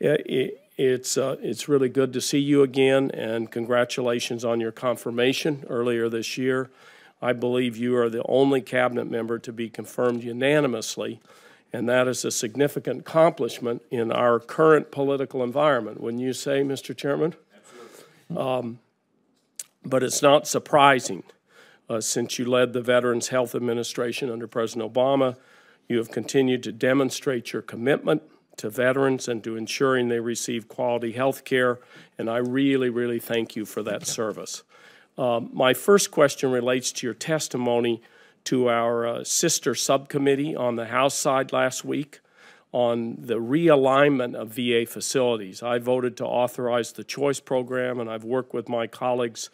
It's really good to see you again, and congratulations on your confirmation earlier this year. I believe you are the only cabinet member to be confirmed unanimously, and that is a significant accomplishment in our current political environment. Wouldn't you say, Mr. Chairman? Absolutely. But it's not surprising. Since you led the Veterans Health Administration under President Obama, you have continued to demonstrate your commitment to veterans and to ensuring they receive quality health care, and I really, really thank you for that service. My first question relates to your testimony to our sister subcommittee on the House side last week on the realignment of VA facilities. I voted to authorize the choice program, and I've worked with my colleagues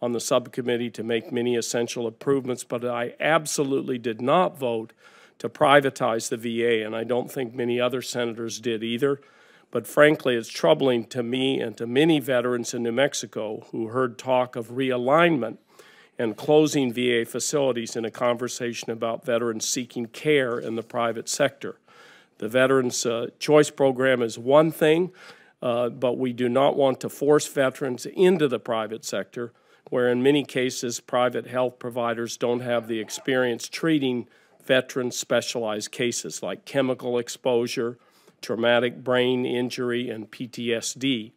on the subcommittee to make many essential improvements, but I absolutely did not vote to privatize the VA, and I don't think many other senators did either. But frankly, it's troubling to me and to many veterans in New Mexico who heard talk of realignment and closing VA facilities in a conversation about veterans seeking care in the private sector. The Veterans Choice Program is one thing, but we do not want to force veterans into the private sector, where in many cases private health providers don't have the experience treating veterans' specialized cases like chemical exposure, traumatic brain injury, and PTSD.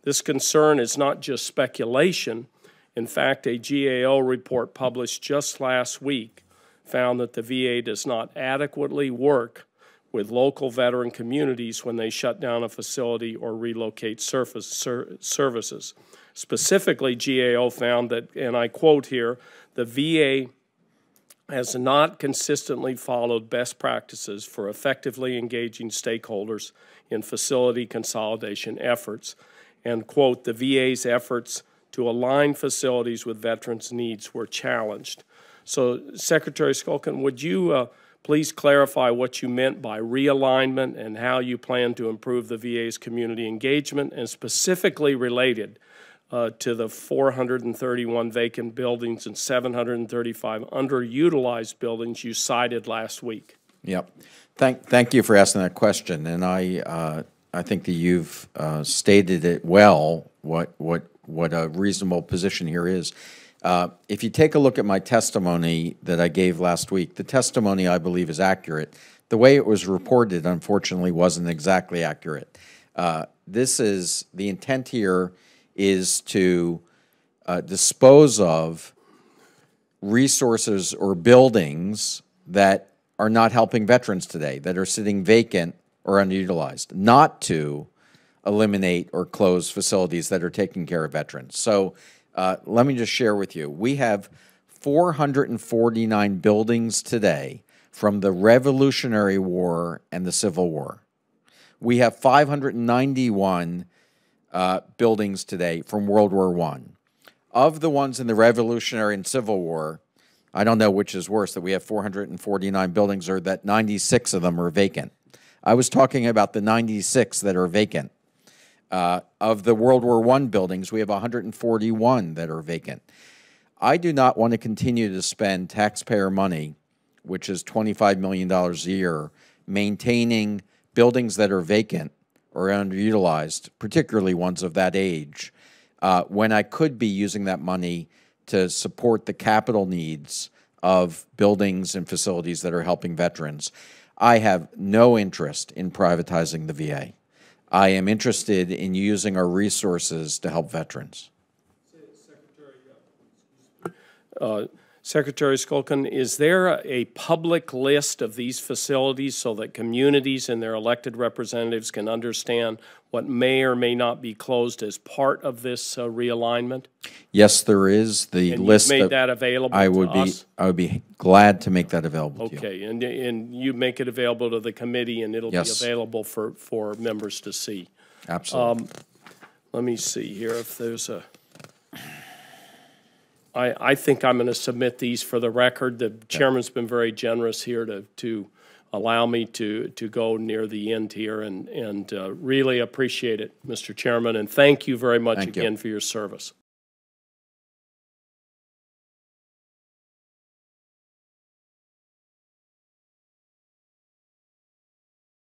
This concern is not just speculation. In fact, a GAO report published just last week found that the VA does not adequately work with local veteran communities when they shut down a facility or relocate services. Specifically, GAO found that, and I quote here, the VA has not consistently followed best practices for effectively engaging stakeholders in facility consolidation efforts, and quote, the VA's efforts to align facilities with veterans' needs were challenged. So, Secretary Shulkin, would you please clarify what you meant by realignment and how you plan to improve the VA's community engagement, and specifically related to the 431 vacant buildings and 735 underutilized buildings you cited last week? Yep. Thank you for asking that question, and I think that you've stated it well. What a reasonable position here is. If you take a look at my testimony that I gave last week, the testimony I believe is accurate. The way it was reported, unfortunately, wasn't exactly accurate. The intent here is to dispose of resources or buildings that are not helping veterans today, that are sitting vacant or underutilized, not to eliminate or close facilities that are taking care of veterans. So let me just share with you. We have 449 buildings today from the Revolutionary War and the Civil War. We have 591 buildings today from World War I. Of the ones in the Revolutionary and Civil War, I don't know which is worse, that we have 449 buildings or that 96 of them are vacant. I was talking about the 96 that are vacant. Of the World War I buildings, we have 141 that are vacant. I do not want to continue to spend taxpayer money, which is $25 million a year, maintaining buildings that are vacant or underutilized, particularly ones of that age, when I could be using that money to support the capital needs of buildings and facilities that are helping veterans. I have no interest in privatizing the VA. I am interested in using our resources to help veterans. Secretary Shulkin, is there a public list of these facilities so that communities and their elected representatives can understand what may or may not be closed as part of this realignment? Yes, there is. The list made that available to us? I would be glad to make that available to you. Okay, and you make it available to the committee, and it'll be available for members to see. Absolutely. Let me see here if there's a... I think I'm going to submit these for the record. The chairman's been very generous here to allow me to go near the end here, and really appreciate it, Mr. Chairman, and thank you very much again for your service.